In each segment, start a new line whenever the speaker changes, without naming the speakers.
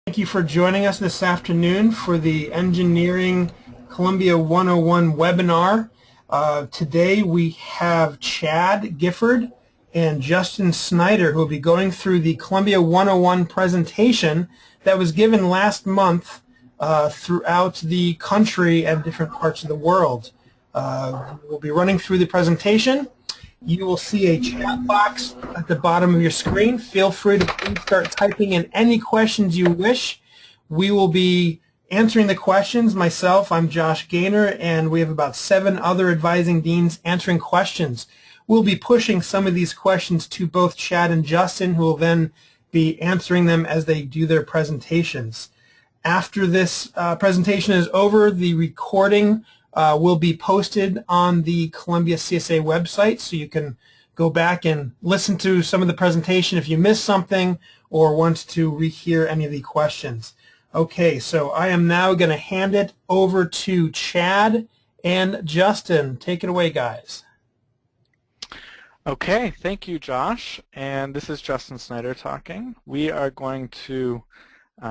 Thank you for joining us this afternoon for the Engineering Columbia 101 webinar. Today we have Chad Gifford and Justin Snyder who will be going through the Columbia 101 presentation that was given last month throughout the country and different parts of the world. We'll be running through the presentation. You will see a chat box at the bottom of your screen. Feel free to please start typing in any questions you wish. We will be answering the questions. Myself, I'm Josh Gaynor, and we have about 7 other advising deans answering questions. We'll be pushing some of these questions to both Chad and Justin, who will then be answering them as they do their presentations. After this presentation is over, the recording will be posted on the Columbia CSA website, so you can go back and listen to some of the presentation if you missed something or want to rehear any of the questions. Okay, so I am now going to hand it over to Chad and Justin. Take it away, guys.
Okay, thank you, Josh. And this is Justin Snyder talking. We are going to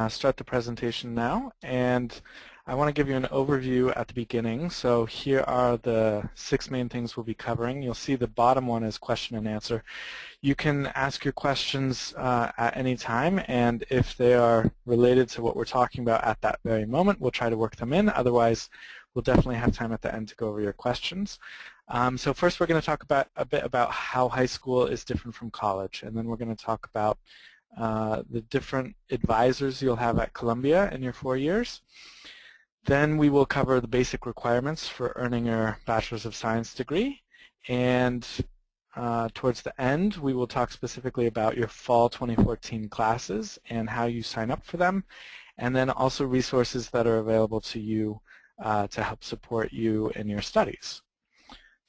start the presentation now, and I want to give you an overview at the beginning. So here are the 6 main things we'll be covering. You'll see the bottom one is question and answer. You can ask your questions at any time, and if they are related to what we're talking about at that very moment, we'll try to work them in. Otherwise, we'll definitely have time at the end to go over your questions. So first we're going to talk about a bit about how high school is different from college, and then we're going to talk about the different advisors you'll have at Columbia in your 4 years. Then we will cover the basic requirements for earning your Bachelor's of Science degree, and towards the end we will talk specifically about your fall 2014 classes and how you sign up for them, and then also resources that are available to you to help support you in your studies.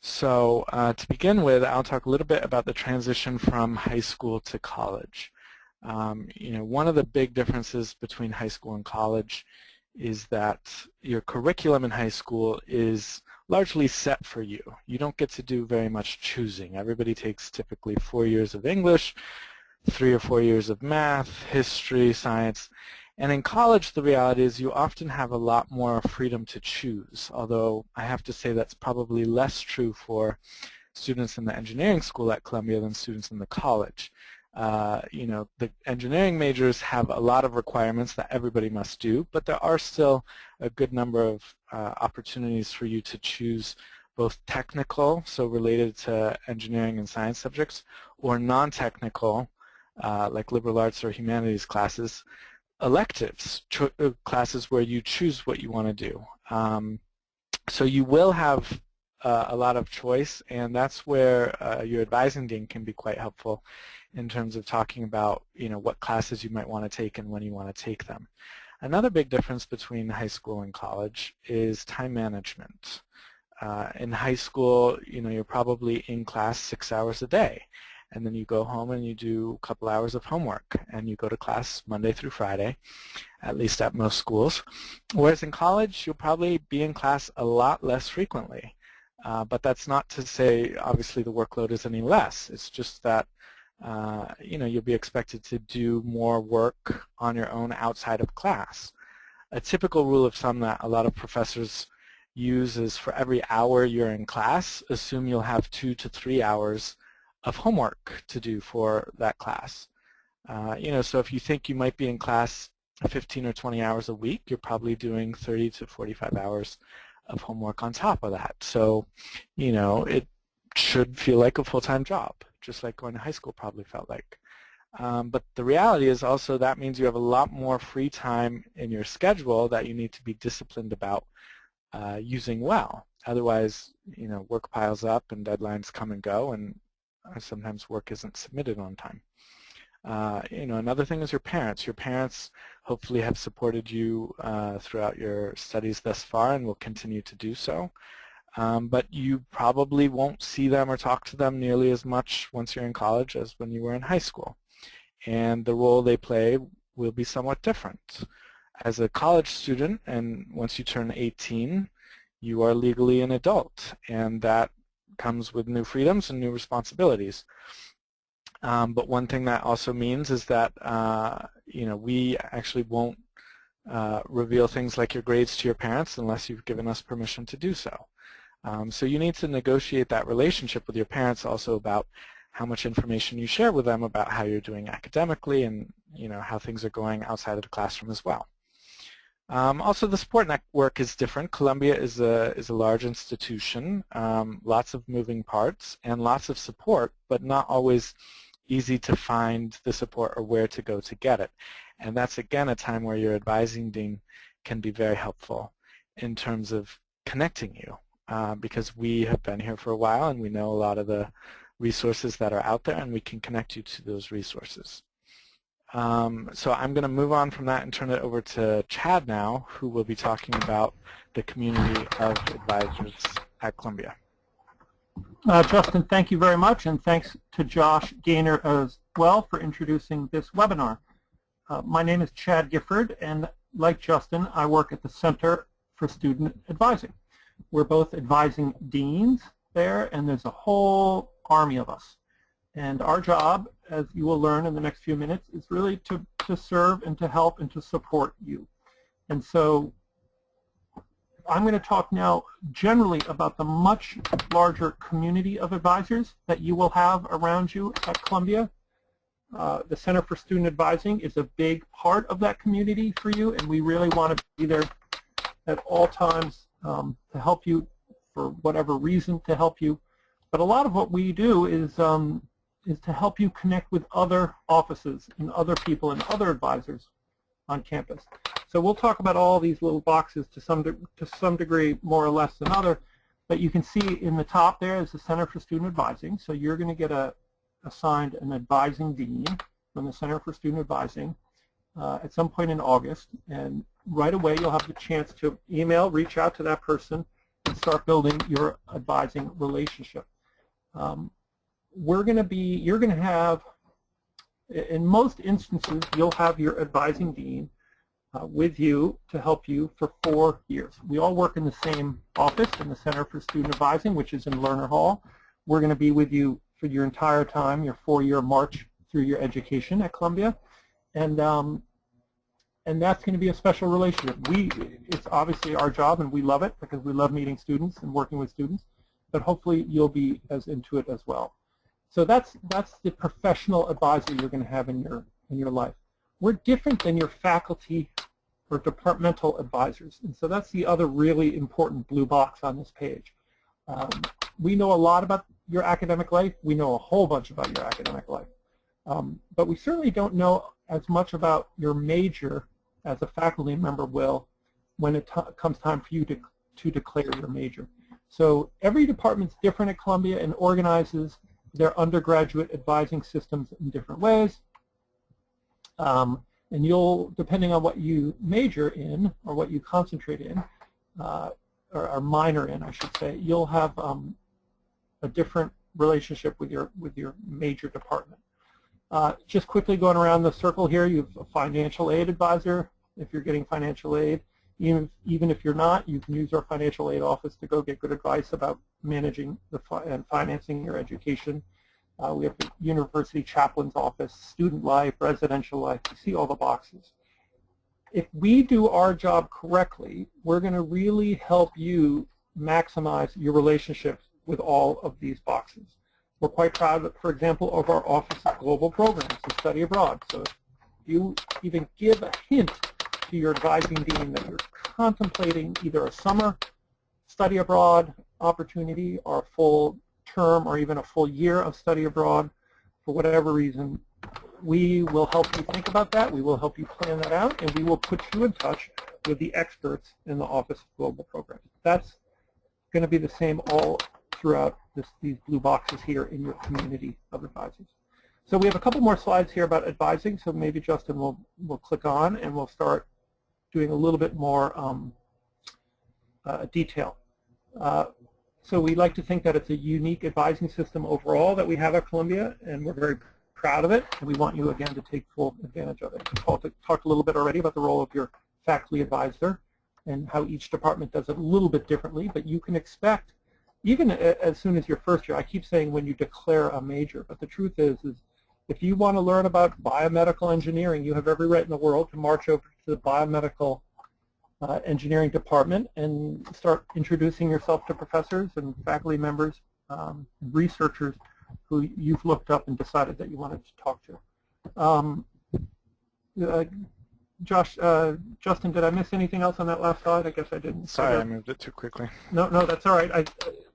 So to begin with, I'll talk a little bit about the transition from high school to college. One of the big differences between high school and college is that your curriculum in high school is largely set for you. You don't get to do very much choosing. Everybody takes typically 4 years of English, 3 or 4 years of math, history, science, and in college the reality is you often have a lot more freedom to choose, although I have to say that's probably less true for students in the engineering school at Columbia than students in the college. The engineering majors have a lot of requirements that everybody must do, but there are still a good number of opportunities for you to choose both technical, so related to engineering and science subjects, or non-technical, like liberal arts or humanities classes, electives, classes where you choose what you want to do. So you will have a lot of choice, and that's where your advising dean can be quite helpful in terms of talking about what classes you might want to take and when you want to take them. Another big difference between high school and college is time management. In high school, you're probably in class 6 hours a day, and then you go home and you do a couple hours of homework, and you go to class Monday through Friday, at least at most schools. Whereas in college, you'll probably be in class a lot less frequently. But that's not to say, obviously, the workload is any less. It's just that you'll be expected to do more work on your own outside of class. A typical rule of thumb that a lot of professors use is for every hour you're in class, assume you'll have 2 to 3 hours of homework to do for that class. So if you think you might be in class 15 or 20 hours a week, you're probably doing 30 to 45 hours of homework on top of that. So, it should feel like a full-time job, just like going to high school probably felt like. But the reality is also that means you have a lot more free time in your schedule that you need to be disciplined about using well. Otherwise, work piles up and deadlines come and go, and sometimes work isn't submitted on time. Another thing is your parents. Your parents hopefully have supported you throughout your studies thus far and will continue to do so. But you probably won't see them or talk to them nearly as much once you're in college as when you were in high school. And the role they play will be somewhat different. As a college student, and once you turn 18, you are legally an adult, and that comes with new freedoms and new responsibilities. But one thing that also means is that we actually won't reveal things like your grades to your parents unless you've given us permission to do so. So you need to negotiate that relationship with your parents also about how much information you share with them about how you're doing academically and how things are going outside of the classroom as well. Also, the support network is different. Columbia is a large institution, lots of moving parts and lots of support, but not always easy to find the support or where to go to get it. And that's, again, a time where your advising dean can be very helpful in terms of connecting you, because we have been here for a while and we know a lot of the resources that are out there, and we can connect you to those resources. So I'm going to move on from that and turn it over to Chad now, who will be talking about the community of advisors at Columbia.
Justin, thank you very much, and thanks to Josh Gaynor as well for introducing this webinar. My name is Chad Gifford, and like Justin, I work at the Center for Student Advising. We're both advising deans there, and there's a whole army of us. And our job, as you will learn in the next few minutes, is really to serve and to help and to support you. And so I'm going to talk now generally about the much larger community of advisors that you will have around you at Columbia. The Center for Student Advising is a big part of that community for you, and we really want to be there at all times to help you for whatever reason to help you. But a lot of what we do is to help you connect with other offices and other people and other advisors on campus. So we'll talk about all these little boxes to some degree, more or less than other, but you can see in the top there is the Center for Student Advising. So you're going to get assigned an advising dean from the Center for Student Advising at some point in August, and right away you'll have the chance to reach out to that person and start building your advising relationship. You're going to have, in most instances, you'll have your advising dean with you to help you for 4 years. We all work in the same office in the Center for Student Advising, which is in Lerner Hall. We're going to be with you for your entire time, your 4-year march through your education at Columbia, and that's going to be a special relationship. It's obviously our job, and we love it because we love meeting students and working with students, but hopefully you'll be as into it as well. So that's the professional advisor you're going to have in your life. We're different than your faculty or departmental advisors, and so that's the other really important blue box on this page. We know a lot about your academic life. We know a whole bunch about your academic life, but we certainly don't know as much about your major as a faculty member will when it comes time for you to declare your major. So every department's different at Columbia and organizes their undergraduate advising systems in different ways. And you'll, depending on what you major in or what you concentrate in, or minor in, I should say, you'll have a different relationship with your major department. Just quickly going around the circle here, you have a financial aid advisor if you're getting financial aid. Even if you're not, you can use our financial aid office to go get good advice about managing and financing your education. We have the university chaplain's office, student life, residential life. You see all the boxes. If we do our job correctly, we're going to really help you maximize your relationships with all of these boxes. We're quite proud, for example, of our Office of Global Programs, the study abroad. So if you even give a hint to your advising dean that you're contemplating either a summer study abroad opportunity or a full term or even a full year of study abroad, for whatever reason, we will help you think about that. We will help you plan that out, and we will put you in touch with the experts in the Office of Global Programs. That's going to be the same all throughout these blue boxes here in your community of advisors. So we have a couple more slides here about advising, so maybe Justin will click on and we'll start doing a little bit more detail. So we like to think that it's a unique advising system overall that we have at Columbia, and we're very proud of it, and we want you, again, to take full advantage of it. We talked a little bit already about the role of your faculty advisor and how each department does it a little bit differently, but you can expect, even as soon as your first year, I keep saying when you declare a major, but the truth is If you want to learn about biomedical engineering, you have every right in the world to march over to the biomedical engineering department and start introducing yourself to professors and faculty members, researchers who you've looked up and decided that you wanted to talk to. Justin, did I miss anything else on that last slide? I guess I didn't.
Sorry, I moved it too quickly.
No, that's all right.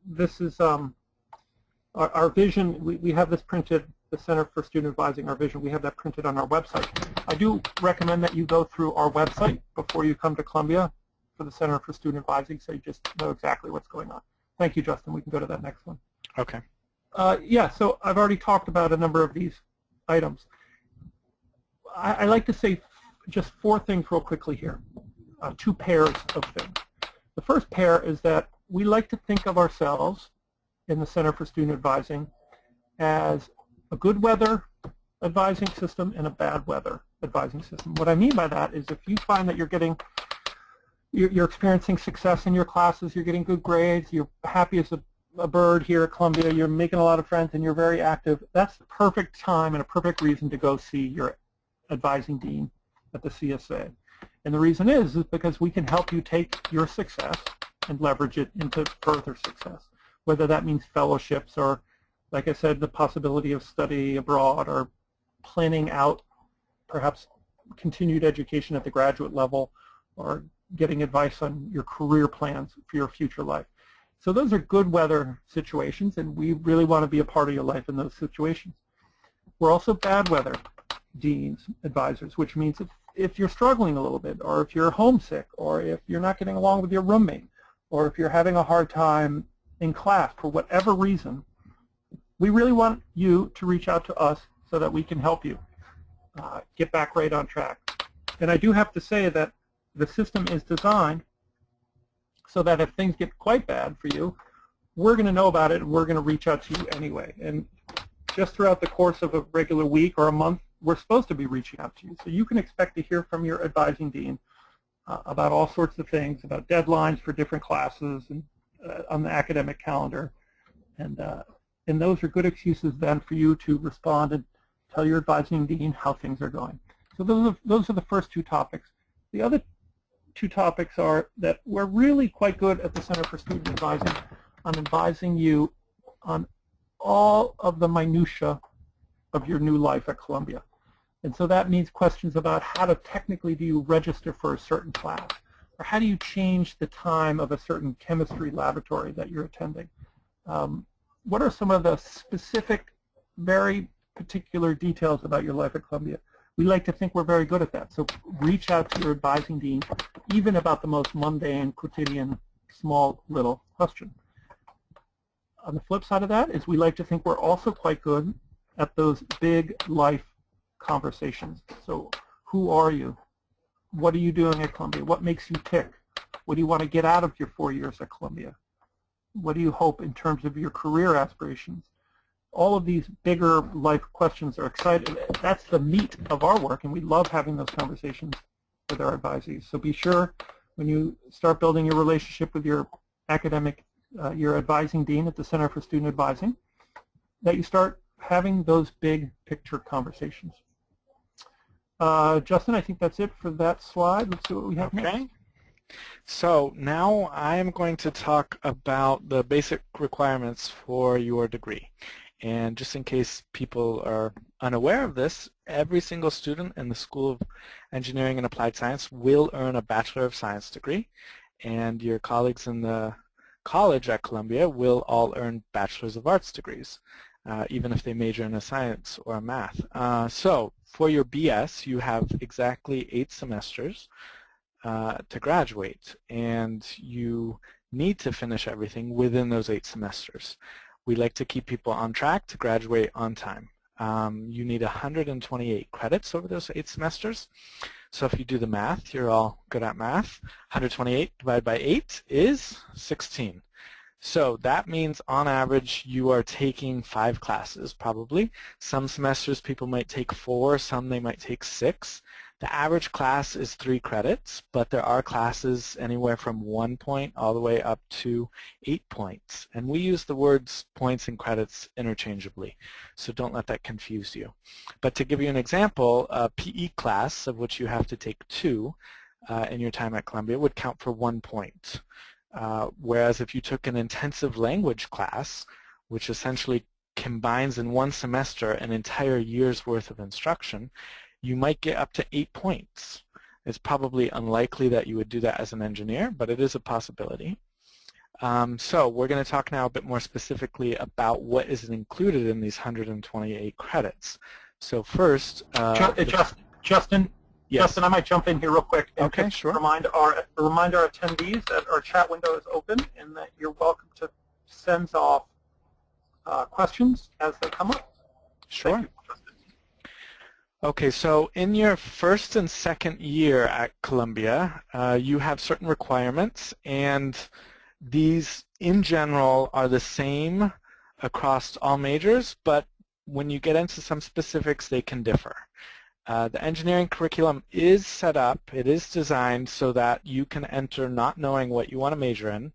This is our vision. We have this printed, the Center for Student Advising, our vision. We have that printed on our website. I do recommend that you go through our website before you come to Columbia for the Center for Student Advising, so you just know exactly what's going on. Thank you, Justin. We can go to that next one.
Okay.
Yeah, so I've already talked about a number of these items. I like to say just 4 things real quickly here, 2 pairs of things. The first pair is that we like to think of ourselves in the Center for Student Advising as a good weather advising system and a bad weather advising system. What I mean by that is if you find that you're experiencing success in your classes, you're getting good grades, you're happy as a bird here at Columbia, you're making a lot of friends, and you're very active, that's the perfect time and a perfect reason to go see your advising dean at the CSA. And the reason is because we can help you take your success and leverage it into further success, whether that means fellowships or, like I said, the possibility of study abroad or planning out perhaps continued education at the graduate level or getting advice on your career plans for your future life. So those are good weather situations, and we really want to be a part of your life in those situations. We're also bad weather deans, advisors, which means if you're struggling a little bit, or if you're homesick, or if you're not getting along with your roommate, or if you're having a hard time in class for whatever reason, we really want you to reach out to us so that we can help you get back right on track. And I do have to say that the system is designed so that if things get quite bad for you, we're going to know about it and we're going to reach out to you anyway. And just throughout the course of a regular week or a month, we're supposed to be reaching out to you. So you can expect to hear from your advising dean about all sorts of things, about deadlines for different classes and on the academic calendar. And those are good excuses then for you to respond and tell your advising dean how things are going. So those are the first 2 topics. The other 2 topics are that we're really quite good at the Center for Student Advising on advising you on all of the minutia of your new life at Columbia. And so that means questions about how to technically do you register for a certain class, or how do you change the time of a certain chemistry laboratory that you're attending. What are some of the specific, very particular details about your life at Columbia? We like to think we're very good at that. So reach out to your advising dean, even about the most mundane, quotidian, small, little question. On the flip side of that is we like to think we're also quite good at those big life conversations. So who are you? What are you doing at Columbia? What makes you tick? What do you want to get out of your 4 years at Columbia? What do you hope in terms of your career aspirations? All of these bigger life questions are exciting. That's the meat of our work, and we love having those conversations with our advisees. So be sure when you start building your relationship with your your advising dean at the Center for Student Advising, that you start having those big picture conversations. Justin, I think that's it for that slide. Let's see what we have next.
So now I'm going to talk about the basic requirements for your degree. And just in case people are unaware of this, every single student in the School of Engineering and Applied Science will earn a Bachelor of Science degree, and your colleagues in the college at Columbia will all earn Bachelors of Arts degrees, even if they major in a science or a math. So for your BS, you have exactly 8 semesters to graduate, and you need to finish everything within those 8 semesters. We like to keep people on track to graduate on time. You need 128 credits over those 8 semesters. So if you do the math, you're all good at math. 128 divided by 8 is 16. So that means on average you are taking 5 classes probably. Some semesters people might take 4, some they might take 6. The average class is 3 credits, but there are classes anywhere from 1 point all the way up to 8 points. And we use the words points and credits interchangeably, so don't let that confuse you. But to give you an example, a PE class, of which you have to take 2 in your time at Columbia, would count for 1 point. Whereas if you took an intensive language class, which essentially combines in one semester an entire year's worth of instruction, you might get up to 8 points. It's probably unlikely that you would do that as an engineer, but it is a possibility. So we're going to talk now a bit more specifically about what is included in these 128 credits. So first,
Justin,
yes.
Justin, I might jump in here real quick and
okay, sure.
remind our attendees that our chat window is open and that you're welcome to send off questions as they come up.
Sure. Okay, so in your first and second year at Columbia, you have certain requirements, and these in general are the same across all majors, but when you get into some specifics, they can differ. The engineering curriculum is set up, it is designed so that you can enter not knowing what you want to major in,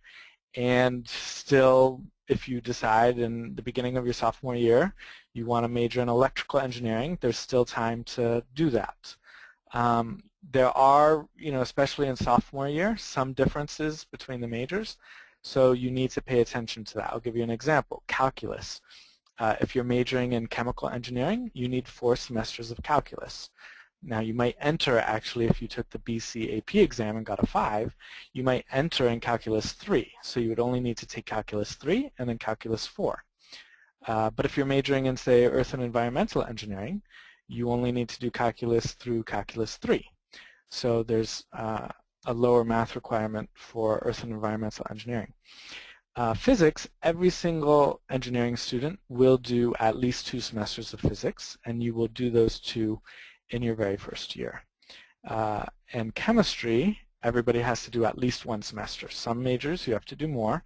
and still, if you decide in the beginning of your sophomore year you want to major in electrical engineering, there's still time to do that. There are, especially in sophomore year, some differences between the majors, so you need to pay attention to that. I'll give you an example. Calculus. If you're majoring in chemical engineering, you need 4 semesters of calculus. Now you might enter, actually, if you took the BC AP exam and got a 5, you might enter in Calculus 3. So you would only need to take Calculus 3 and then Calculus 4. But if you're majoring in, say, Earth and Environmental Engineering, you only need to do Calculus through Calculus 3. So there's a lower math requirement for Earth and Environmental Engineering. Physics, every single engineering student will do at least 2 semesters of physics, and you will do those 2 in your very first year. And chemistry, everybody has to do at least 1 semester. Some majors you have to do more,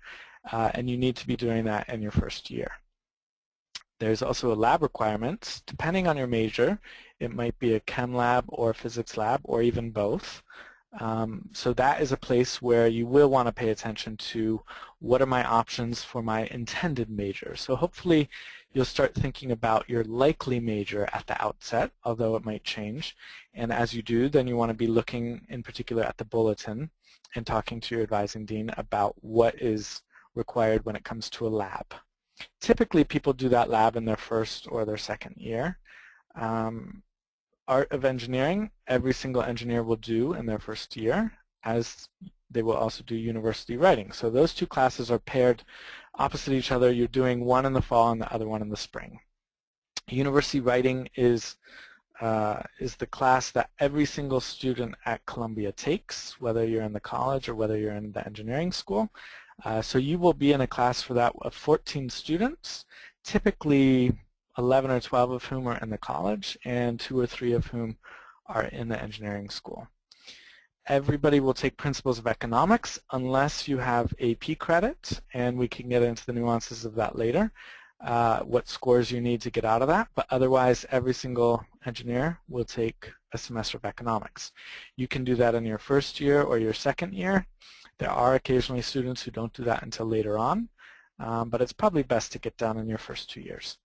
and you need to be doing that in your first year. There's also a lab requirement. Depending on your major, it might be a chem lab or a physics lab or even both. So that is a place where you will want to pay attention to what are my options for my intended major. So hopefully you'll start thinking about your likely major at the outset, although it might change. And as you do, then you want to be looking in particular at the bulletin and talking to your advising dean about what is required when it comes to a lab. Typically people do that lab in their first or their second year. Art of engineering, every single engineer will do in their first year, as they will also do university writing. So those 2 classes are paired opposite each other. You're doing one in the fall and the other one in the spring. University writing is the class that every single student at Columbia takes, whether you're in the college or whether you're in the engineering school. So you will be in a class for that of 14 students, typically 11 or 12 of whom are in the college and 2 or 3 of whom are in the engineering school. Everybody will take Principles of Economics unless you have AP credit, and we can get into the nuances of that later, what scores you need to get out of that, but otherwise every single engineer will take a semester of economics. You can do that in your first year or your second year. There are occasionally students who don't do that until later on, but it's probably best to get done in your first 2 years.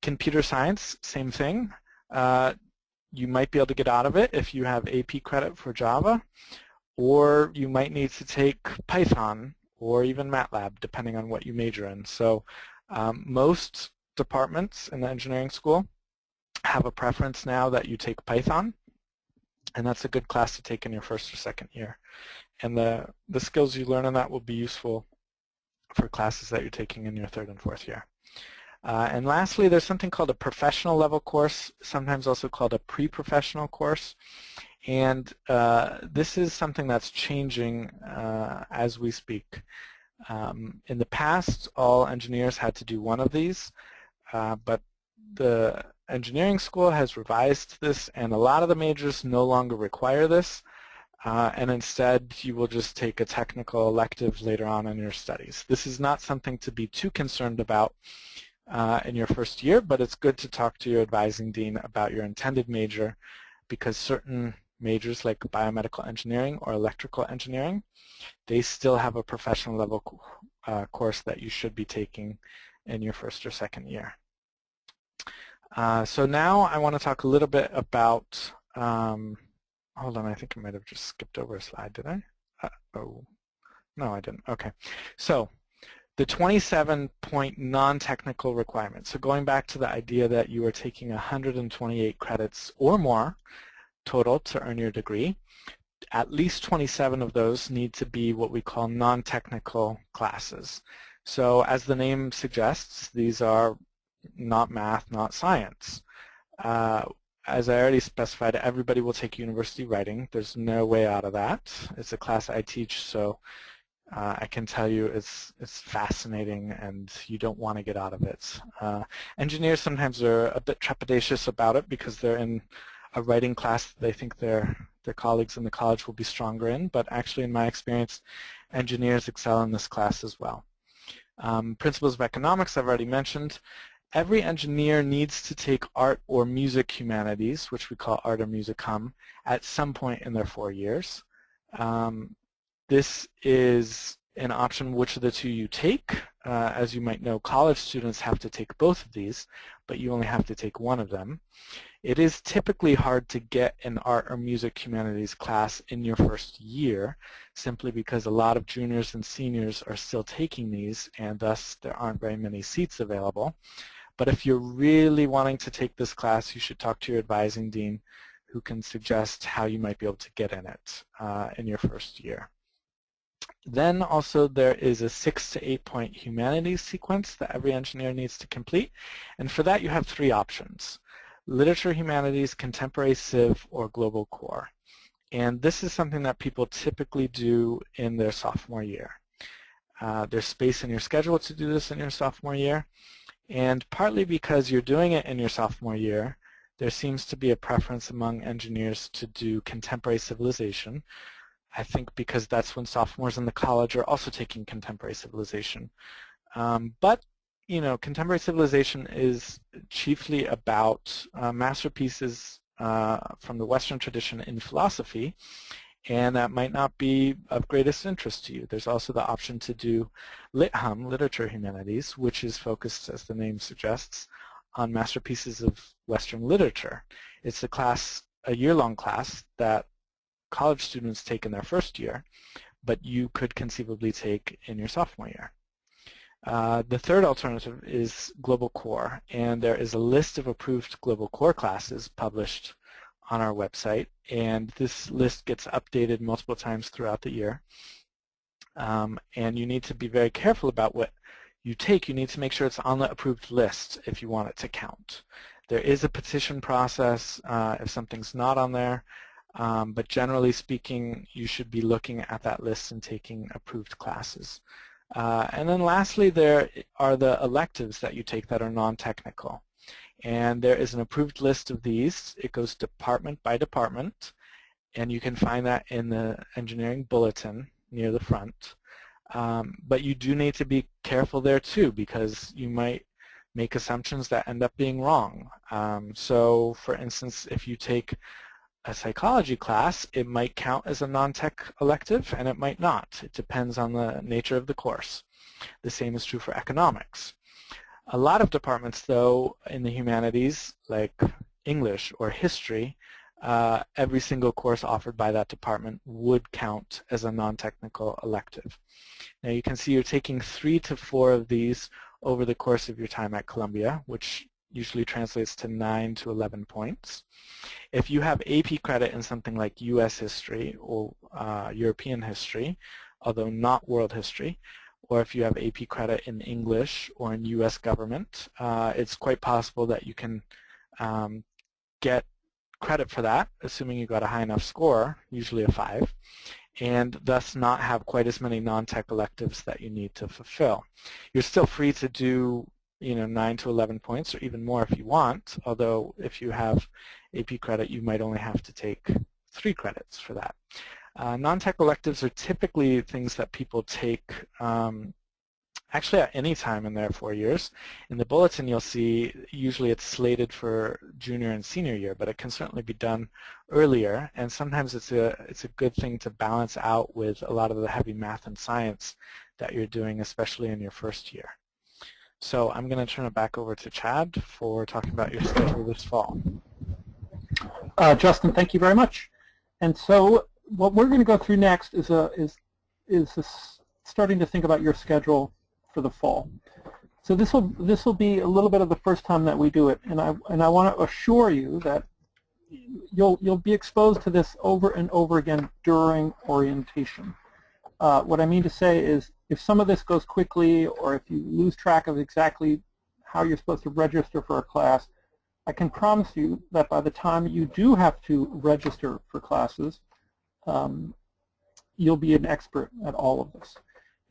Computer science, same thing. You might be able to get out of it if you have AP credit for Java, or you might need to take Python or even MATLAB, depending on what you major in. So most departments in the engineering school have a preference now that you take Python, and that's a good class to take in your first or second year. And the skills you learn in that will be useful for classes that you're taking in your third and fourth year. And lastly, there's something called a professional level course, sometimes also called a pre-professional course. And this is something that's changing as we speak. In the past, all engineers had to do one of these, but the engineering school has revised this, and a lot of the majors no longer require this. And instead, you will just take a technical elective later on in your studies. This is not something to be too concerned about in your first year, but it's good to talk to your advising dean about your intended major, because certain majors like biomedical engineering or electrical engineering, they still have a professional level course that you should be taking in your first or second year. So now I want to talk a little bit about, hold on, I think I might have just skipped over a slide, did I? Oh, no, I didn't. Okay. So the 27-point non-technical requirements. So going back to the idea that you are taking 128 credits or more total to earn your degree, at least 27 of those need to be what we call non-technical classes. So as the name suggests, these are not math, not science. As I already specified, everybody will take university writing. There's no way out of that. It's a class I teach, so I can tell you it's fascinating and you don't want to get out of it. Engineers sometimes are a bit trepidatious about it because they're in a writing class that they think their colleagues in the college will be stronger in, but actually in my experience, engineers excel in this class as well. Principles of economics I've already mentioned. Every engineer needs to take art or music humanities, which we call art or music hum, at some point in their 4 years. This is an option which of the two you take. As you might know, college students have to take both of these, but you only have to take one of them. It is typically hard to get an art or music humanities class in your first year, simply because a lot of juniors and seniors are still taking these, and thus there aren't very many seats available. But if you're really wanting to take this class, you should talk to your advising dean, who can suggest how you might be able to get in it in your first year. Then also there is a 6 to 8 point humanities sequence that every engineer needs to complete, and for that you have 3 options: literature humanities, contemporary civ, or global core. And this is something that people typically do in their sophomore year. There's space in your schedule to do this in your sophomore year, and partly because you're doing it in your sophomore year, there seems to be a preference among engineers to do contemporary civilization. I think because that's when sophomores in the college are also taking contemporary civilization. But you know, contemporary civilization is chiefly about masterpieces from the Western tradition in philosophy, and that might not be of greatest interest to you. There's also the option to do Lit-Hum, literature humanities, which is focused, as the name suggests, on masterpieces of Western literature. It's a class, a year-long class that college students take in their first year, but you could conceivably take in your sophomore year. The third alternative is Global Core, and there is a list of approved Global Core classes published on our website, and this list gets updated multiple times throughout the year. And you need to be very careful about what you take. You need to make sure it's on the approved list if you want it to count. There is a petition process if something's not on there, but generally speaking, you should be looking at that list and taking approved classes. And then lastly, there are the electives that you take that are non-technical. And there is an approved list of these. It goes department by department, and you can find that in the engineering bulletin near the front. But you do need to be careful there too, because you might make assumptions that end up being wrong. So for instance, if you take a psychology class, it might count as a non-tech elective and it might not. It depends on the nature of the course. The same is true for economics. A lot of departments, though, in the humanities, like English or history, every single course offered by that department would count as a non-technical elective. Now you can see you're taking 3 to 4 of these over the course of your time at Columbia, which usually translates to 9 to 11 points. If you have AP credit in something like U.S. history or European history, although not world history, or if you have AP credit in English or in U.S. government, it's quite possible that you can get credit for that, assuming you got a high enough score, usually a 5, and thus not have quite as many non-tech electives that you need to fulfill. You're still free to do 9 to 11 points or even more if you want, although if you have AP credit, you might only have to take 3 credits for that. Non-tech electives are typically things that people take actually at any time in their 4 years. In the bulletin you'll see usually it's slated for junior and senior year, but it can certainly be done earlier, and sometimes it's a good thing to balance out with a lot of the heavy math and science that you're doing, especially in your first year. So I'm going to turn it back over to Chad for talking about your schedule this fall.
Justin, thank you very much. And so what we're going to go through next is starting to think about your schedule for the fall. So this will be a little bit of the first time that we do it, and I want to assure you that you'll be exposed to this over and over again during orientation. What I mean to say is, if some of this goes quickly, or if you lose track of exactly how you're supposed to register for a class, I can promise you that by the time you do have to register for classes, you'll be an expert at all of this.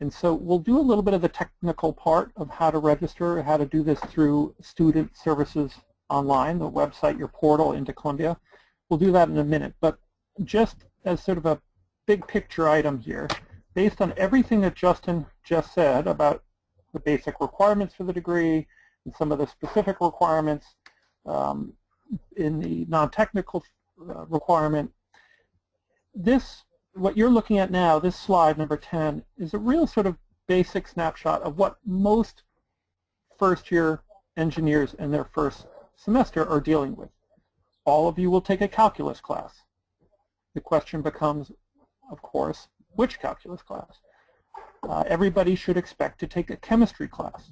And so we'll do a little bit of the technical part of how to register, how to do this through Student Services Online, the website, your portal into Columbia. We'll do that in a minute. But just as sort of a big picture item here, based on everything that Justin just said about the basic requirements for the degree and some of the specific requirements in the non-technical requirement, what you're looking at now, this slide, number 10, is a real sort of basic snapshot of what most first-year engineers in their first semester are dealing with. All of you will take a calculus class. The question becomes, of course, which calculus class? Everybody should expect to take a chemistry class.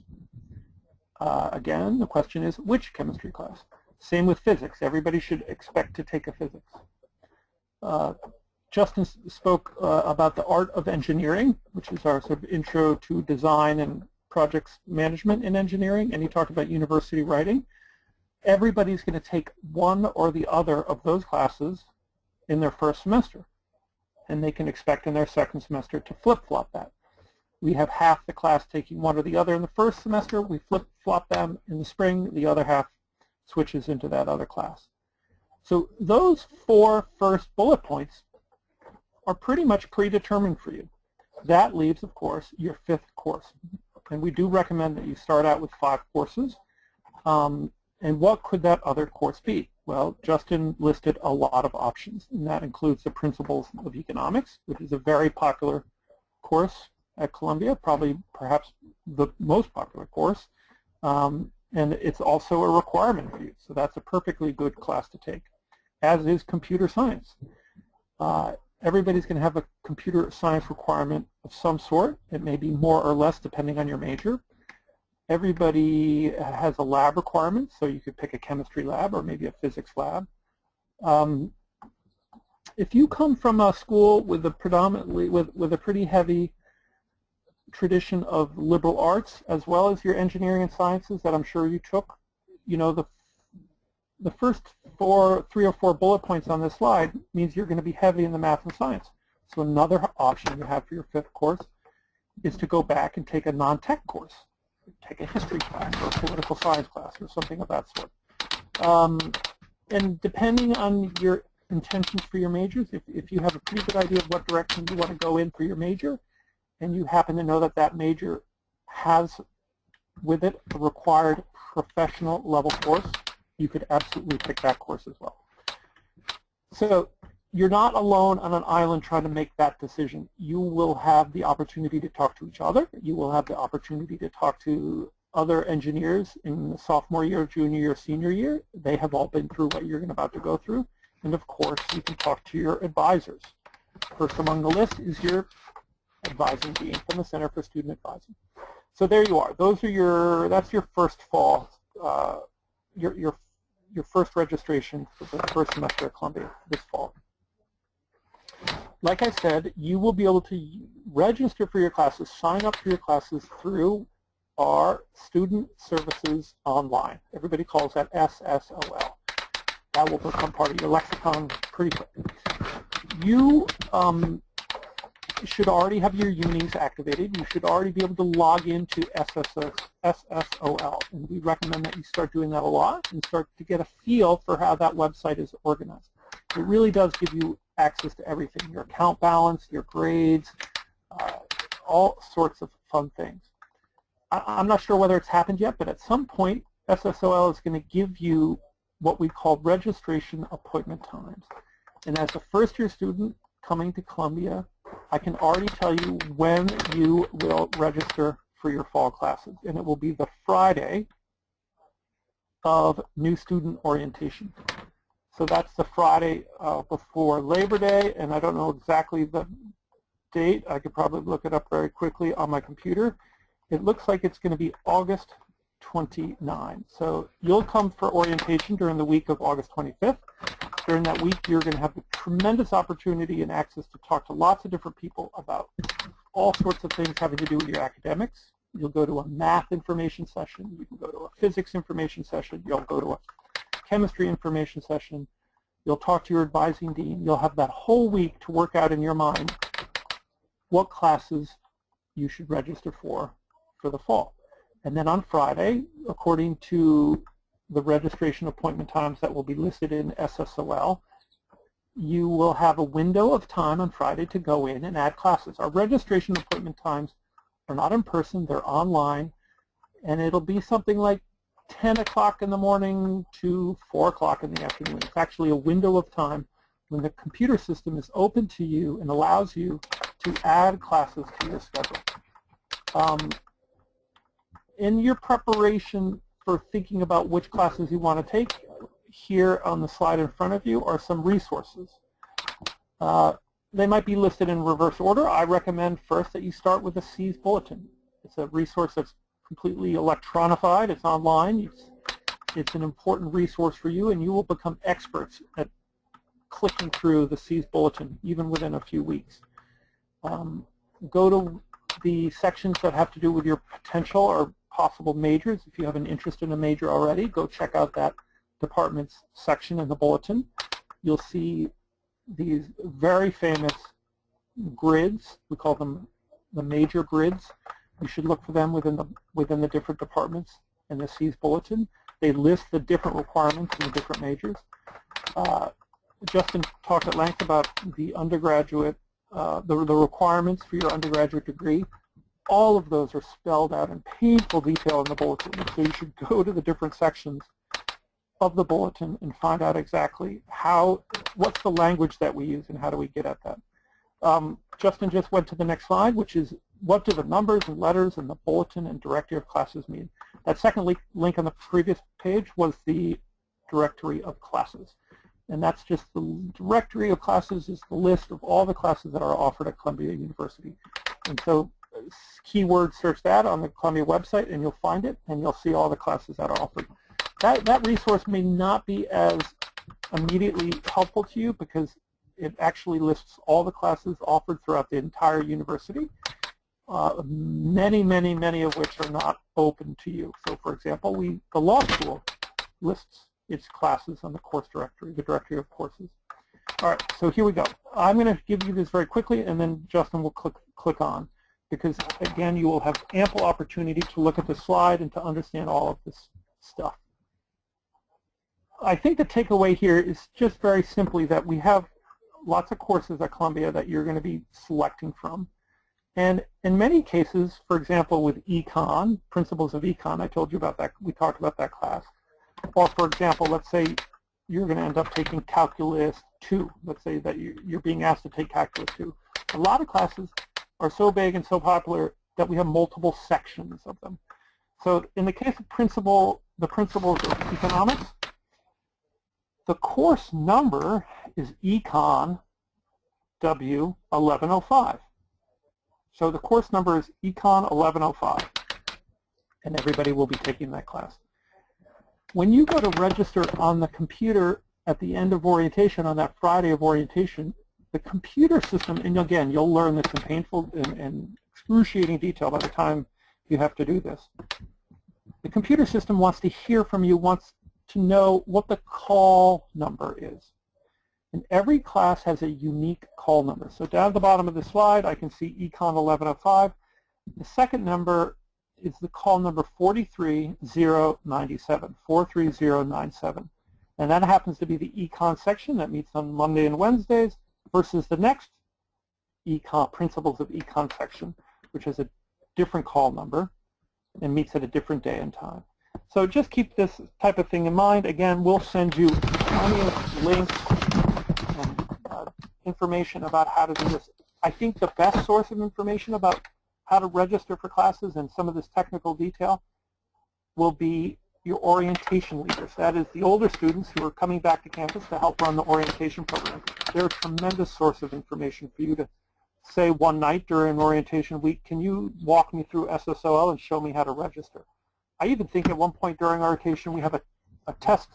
Again, the question is, which chemistry class? Same with physics. Everybody should expect to take a physics. Justin spoke about the art of engineering, which is our sort of intro to design and projects management in engineering, and he talked about university writing. Everybody's going to take one or the other of those classes in their first semester, and they can expect in their second semester to flip-flop that. We have half the class taking one or the other in the first semester. We flip-flop them in the spring. The other half switches into that other class. So those 4 first bullet points are pretty much predetermined for you. That leaves, of course, your 5th course. And we do recommend that you start out with 5 courses. And what could that other course be? Well, Justin listed a lot of options, and that includes the Principles of Economics, which is a very popular course at Columbia, perhaps the most popular course. And it's also a requirement for you, so that's a perfectly good class to take, as is computer science. Everybody's going to have a computer science requirement of some sort. It may be more or less depending on your major. Everybody has a lab requirement, so you could pick a chemistry lab or maybe a physics lab. If you come from a school with a pretty heavy tradition of liberal arts, as well as your engineering and sciences that I'm sure you took, you know, the first 3 or 4 bullet points on this slide means you're going to be heavy in the math and science. So another option you have for your 5th course is to go back and take a non-tech course. Take a history class or a political science class or something of that sort. And depending on your intentions for your majors, if you have a pretty good idea of what direction you want to go in for your major, and you happen to know that that major has with it a required professional level course, you could absolutely pick that course as well. So you're not alone on an island trying to make that decision. You will have the opportunity to talk to each other. You will have the opportunity to talk to other engineers in the sophomore year, junior year, senior year. They have all been through what you're about to go through. And of course, you can talk to your advisors. First among the list is your advising dean from the Center for Student Advising. So there you are. That's your first fall, your first registration for the first semester at Columbia this fall. Like I said, you will be able to register for your classes, sign up for your classes through our Student Services Online. Everybody calls that SSOL. That will become part of your lexicon pretty quick. You should already have your unis activated. You should already be able to log into SSOL. And we recommend that you start doing that a lot and start to get a feel for how that website is organized. It really does give you access to everything, your account balance, your grades, all sorts of fun things. I'm not sure whether it's happened yet, but at some point, SSOL is going to give you what we call registration appointment times. And as a first-year student coming to Columbia, I can already tell you when you will register for your fall classes. And it will be the Friday of new student orientation. So that's the Friday before Labor Day, and I don't know exactly the date. I could probably look it up very quickly on my computer. It looks like it's going to be August 29. So you'll come for orientation during the week of August 25th. During that week, you're going to have a tremendous opportunity and access to talk to lots of different people about all sorts of things having to do with your academics. You'll go to a math information session. You can go to a physics information session. You'll go to a chemistry information session. You'll talk to your advising dean. You'll have that whole week to work out in your mind what classes you should register for the fall. And then on Friday, according to the registration appointment times that will be listed in SSOL, you will have a window of time on Friday to go in and add classes. Our registration appointment times are not in person, they're online, and it'll be something like 10 o'clock in the morning to 4 o'clock in the afternoon. It's actually a window of time when the computer system is open to you and allows you to add classes to your schedule. In your preparation for thinking about which classes you want to take, here on the slide in front of you are some resources. They might be listed in reverse order. I recommend first that you start with the SEAS Bulletin. It's a resource that's completely electronified. It's online. It's an important resource for you, and you will become experts at clicking through the SEAS Bulletin even within a few weeks. Go to the sections that have to do with your potential or possible majors. If you have an interest in a major already, go check out that department's section in the bulletin. You'll see these very famous grids. We call them the major grids. You should look for them within the different departments in the SEAS Bulletin. They list the different requirements in the different majors. Justin talked at length about the undergraduate, the requirements for your undergraduate degree. All of those are spelled out in painful detail in the bulletin. So you should go to the different sections of the bulletin and find out exactly what's the language that we use and how do we get at that. Justin just went to the next slide, which is what do the numbers and letters and the bulletin and directory of classes mean. That second link on the previous page was the directory of classes. And that's just the directory of classes is the list of all the classes that are offered at Columbia University. And so keyword search that on the Columbia website and you'll find it and you'll see all the classes that are offered. That resource may not be as immediately helpful to you because it actually lists all the classes offered throughout the entire university, many of which are not open to you. So for example, the law school lists its classes on the course directory, the directory of courses. All right, so here we go. I'm going to give you this very quickly and then Justin will click on because again you will have ample opportunity to look at the slide and to understand all of this stuff. I think the takeaway here is just very simply that we have lots of courses at Columbia that you're going to be selecting from. And in many cases, for example, with econ, principles of econ, I told you about that, we talked about that class. Or for example, let's say you're going to end up taking Calculus 2. Let's say that you're being asked to take Calculus 2. A lot of classes are so big and so popular that we have multiple sections of them. So in the case of the principles of economics, the course number is Econ W1105. So the course number is Econ 1105, and everybody will be taking that class. When you go to register on the computer at the end of orientation, on that Friday of orientation, the computer system, and again, you'll learn this in painful and excruciating detail by the time you have to do this. The computer system wants to hear from you, wants to know what the call number is. And every class has a unique call number. So down at the bottom of the slide, I can see Econ 1105. The second number is the call number 43097, 43097. And that happens to be the Econ section that meets on Monday and Wednesdays versus the next Econ, Principles of Econ section, which has a different call number. and meets at a different day and time. So just keep this type of thing in mind. Again, we'll send you plenty of links and information about how to do this. I think the best source of information about how to register for classes and some of this technical detail will be your orientation leaders. That is the older students who are coming back to campus to help run the orientation program. They're a tremendous source of information for you to say one night during orientation week, can you walk me through SSOL and show me how to register? I even think at one point during orientation we have a test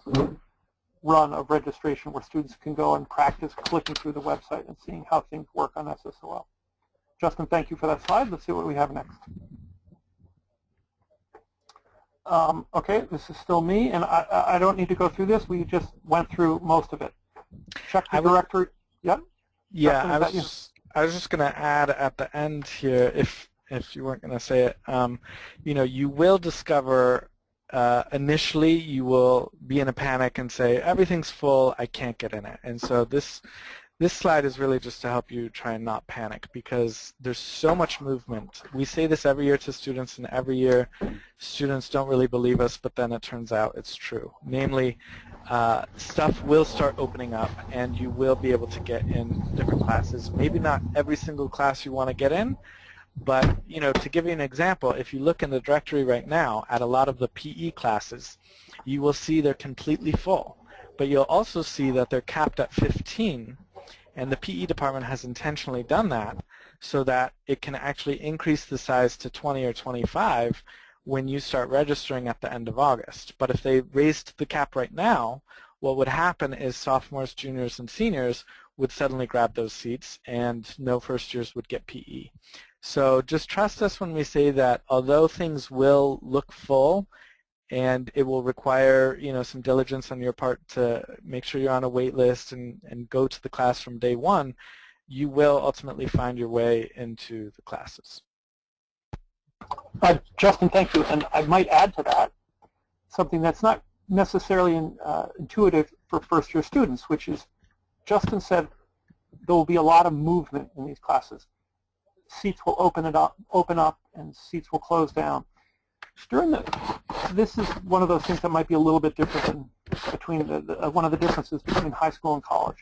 run of registration where students can go and practice clicking through the website and seeing how things work on SSOL. Justin, thank you for that slide. Let's see what we have next. Okay, this is still me, and I don't need to go through this. We just went through most of it. Check the directory. Yep.
Yeah, I was just going to add at the end here, if you weren't going to say it, you know, you will discover initially you will be in a panic and say everything's full, I can't get in it. And so this slide is really just to help you try and not panic, because there's so much movement. We say this every year to students, and every year students don't really believe us, but then it turns out it's true. Namely, stuff will start opening up, and you will be able to get in different classes. Maybe not every single class you want to get in, but you know, to give you an example, if you look in the directory right now at a lot of the PE classes, you will see they're completely full. But you'll also see that they're capped at 15. And the PE department has intentionally done that so that it can actually increase the size to 20 or 25 when you start registering at the end of August. But if they raised the cap right now, what would happen is sophomores, juniors, and seniors would suddenly grab those seats, and no first years would get PE. So just trust us when we say that although things will look full, and it will require, you know, some diligence on your part to make sure you're on a wait list and go to the class from day one, you will ultimately find your way into the classes.
Justin, thank you. And I might add to that something that's not necessarily intuitive for first-year students, which is Justin said there will be a lot of movement in these classes. Seats will open up, and seats will close down. This is one of those things that might be a little bit different between one of the differences between high school and college.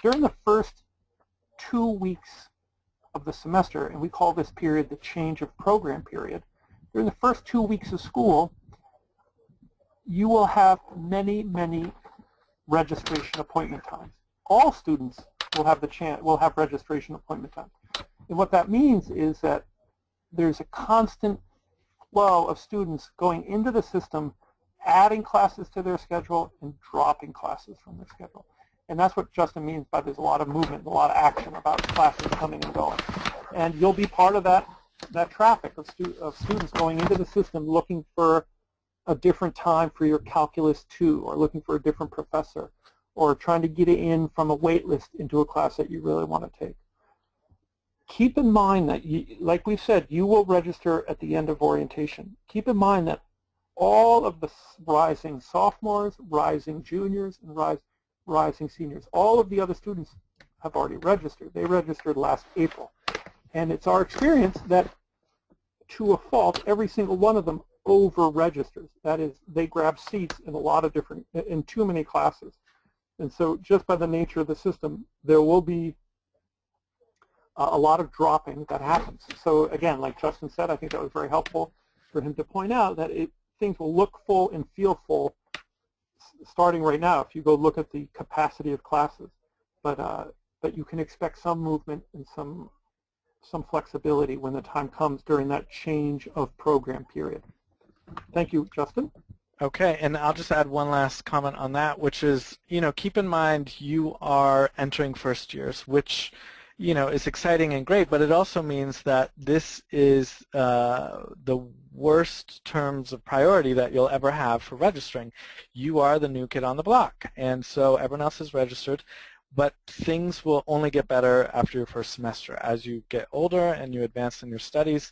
During the first 2 weeks of the semester, and we call this period the change of program period, during the first 2 weeks of school, you will have many, many registration appointment times. All students will have have registration appointment times. And what that means is that there's a constant flow of students going into the system, adding classes to their schedule and dropping classes from their schedule. And that's what Justin means by there's a lot of movement, a lot of action about classes coming and going. And you'll be part of that traffic of students going into the system looking for a different time for your Calculus 2, or looking for a different professor, or trying to get in from a wait list into a class that you really want to take. Keep in mind that, like we've said, you will register at the end of orientation. Keep in mind that all of the rising sophomores, rising juniors, and rising seniors, all of the other students have already registered. They registered last April. And it's our experience that, to a fault, every single one of them over-registers. That is, they grab seats in too many classes. And so just by the nature of the system, there will be a lot of dropping that happens. So again, like Justin said, I think that was very helpful for him to point out that things will look full and feel full starting right now if you go look at the capacity of classes. But you can expect some movement and some flexibility when the time comes during that change of program period. Thank you, Justin.
Okay, and I'll just add one last comment on that, which is, you know, keep in mind you are entering first years, which, you know, is exciting and great, but it also means that this is the worst terms of priority that you'll ever have for registering. You are the new kid on the block, and so everyone else is registered, but things will only get better after your first semester. As you get older and you advance in your studies,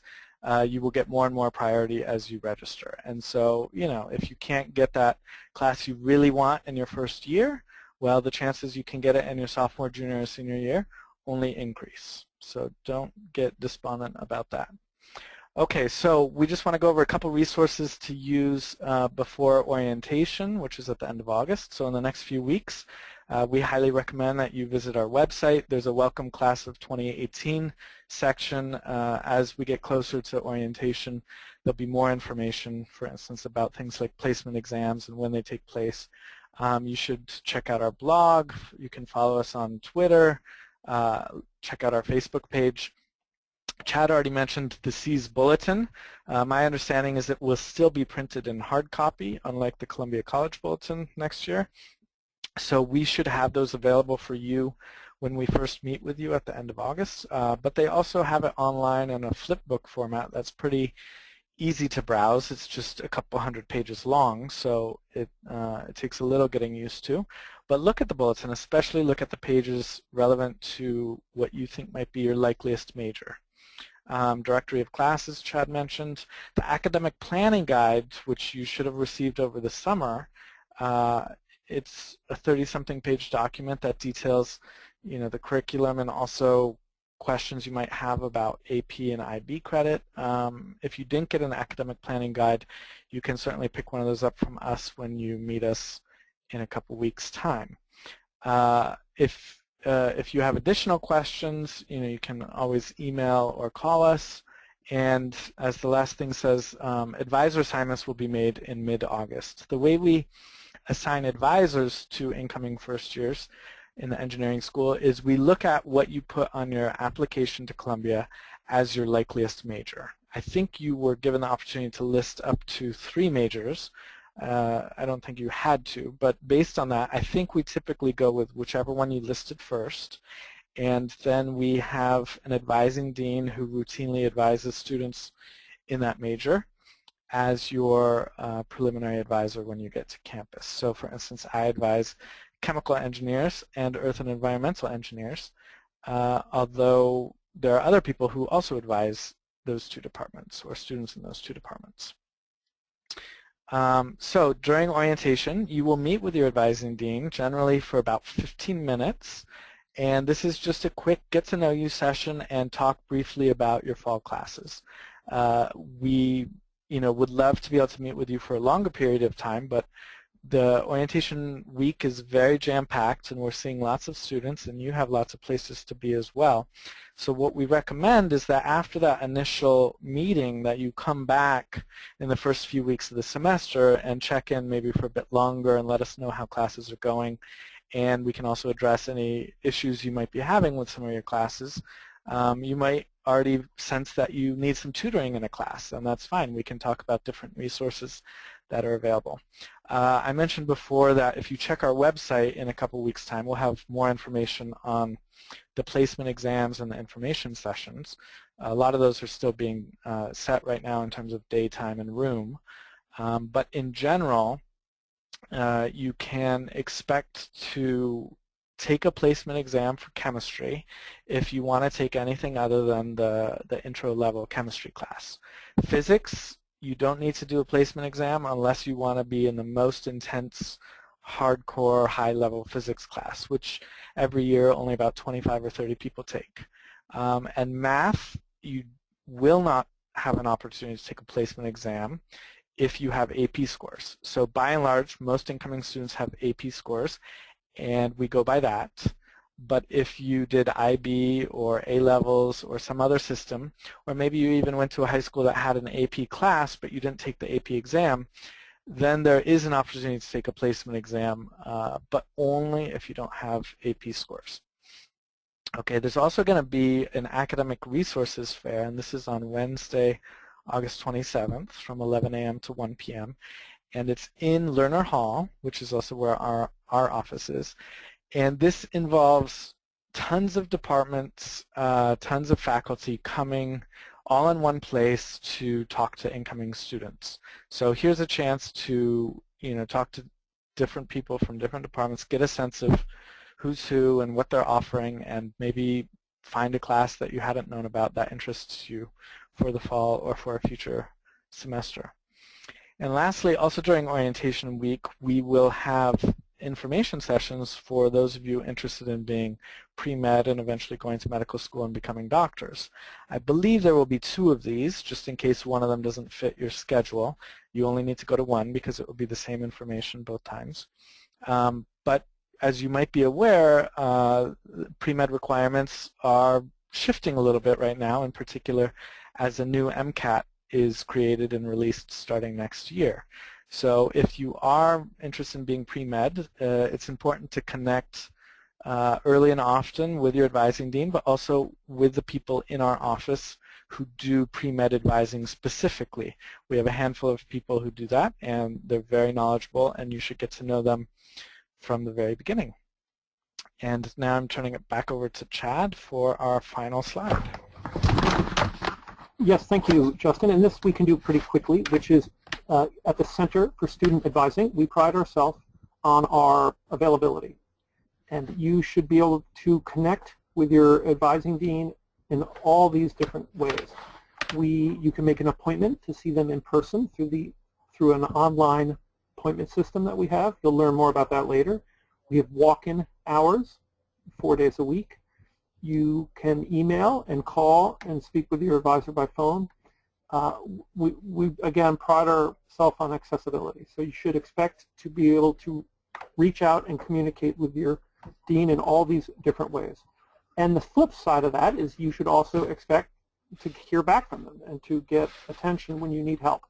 you will get more and more priority as you register. And so, you know, if you can't get that class you really want in your first year, well, the chances you can get it in your sophomore, junior, or senior year only increase. So don't get despondent about that. Okay, so we just want to go over a couple resources to use before orientation, which is at the end of August. So in the next few weeks, we highly recommend that you visit our website. There's a Welcome Class of 2018 section. As we get closer to orientation, there'll be more information, for instance, about things like placement exams and when they take place. You should check out our blog. You can follow us on Twitter. Check out our Facebook page. Chad already mentioned the SEAS Bulletin. My understanding is it will still be printed in hard copy, unlike the Columbia College Bulletin next year. So we should have those available for you when we first meet with you at the end of August. But they also have it online in a flipbook format that's pretty easy to browse. It's just a couple hundred pages long, so it takes a little getting used to. But look at the bulletin, especially look at the pages relevant to what you think might be your likeliest major. Directory of classes, Chad mentioned. The academic planning guide, which you should have received over the summer, it's a 30-something page document that details, the curriculum and also questions you might have about AP and IB credit. If you didn't get an academic planning guide, you can certainly pick one of those up from us when you meet us in a couple weeks' time. If you have additional questions, you can always email or call us. And as the last thing says, advisor assignments will be made in mid-August. The way we assign advisors to incoming first years in the engineering school is we look at what you put on your application to Columbia as your likeliest major. I think you were given the opportunity to list up to 3 majors. I don't think you had to, but based on that, I think we typically go with whichever one you listed first, and then we have an advising dean who routinely advises students in that major as your preliminary advisor when you get to campus. So for instance, I advise chemical engineers and earth and environmental engineers, although there are other people who also advise those 2 departments or students in those 2 departments. So during orientation, you will meet with your advising dean, generally for about 15 minutes. And this is just a quick get-to-know-you session and talk briefly about your fall classes. We would love to be able to meet with you for a longer period of time, but the orientation week is very jam-packed, and we're seeing lots of students, and you have lots of places to be as well. So what we recommend is that after that initial meeting that you come back in the first few weeks of the semester and check in maybe for a bit longer and let us know how classes are going, and we can also address any issues you might be having with some of your classes. You might already sense that you need some tutoring in a class, and that's fine. We can talk about different resources that are available. I mentioned before that if you check our website in a couple weeks' time, we'll have more information on the placement exams and the information sessions. A lot of those are still being set right now in terms of daytime and room. But in general, you can expect to take a placement exam for chemistry if you want to take anything other than the intro level chemistry class. Physics, you don't need to do a placement exam unless you want to be in the most intense, hardcore, high-level physics class, which every year only about 25 or 30 people take. And math, you will not have an opportunity to take a placement exam if you have AP scores. So by and large, most incoming students have AP scores, and we go by that. But if you did IB or A-levels or some other system, or maybe you even went to a high school that had an AP class but you didn't take the AP exam, then there is an opportunity to take a placement exam, but only if you don't have AP scores. Okay, there's also going to be an academic resources fair, and this is on Wednesday, August 27th from 11 a.m. to 1 p.m. And it's in Lerner Hall, which is also where our office is. And this involves tons of departments, tons of faculty coming all in one place to talk to incoming students. So here's a chance to talk to different people from different departments, get a sense of who's who and what they're offering, and maybe find a class that you hadn't known about that interests you for the fall or for a future semester. And lastly, also during orientation week, we will have information sessions for those of you interested in being pre-med and eventually going to medical school and becoming doctors. I believe there will be 2 of these, just in case one of them doesn't fit your schedule. You only need to go to one because it will be the same information both times. But as you might be aware, pre-med requirements are shifting a little bit right now, in particular as a new MCAT is created and released starting next year. So if you are interested in being pre-med, it's important to connect early and often with your advising dean, but also with the people in our office who do pre-med advising specifically. We have a handful of people who do that, and they're very knowledgeable, and you should get to know them from the very beginning. And now I'm turning it back over to Chad for our final slide.
Yes, thank you, Justin. And this we can do pretty quickly, which is at the Center for Student Advising, we pride ourselves on our availability. And you should be able to connect with your advising dean in all these different ways. You can make an appointment to see them in person through an online appointment system that we have. You'll learn more about that later. We have walk-in hours 4 days a week. You can email and call and speak with your advisor by phone. We again pride ourselves on accessibility, so you should expect to be able to reach out and communicate with your dean in all these different ways. And the flip side of that is you should also expect to hear back from them and to get attention when you need help.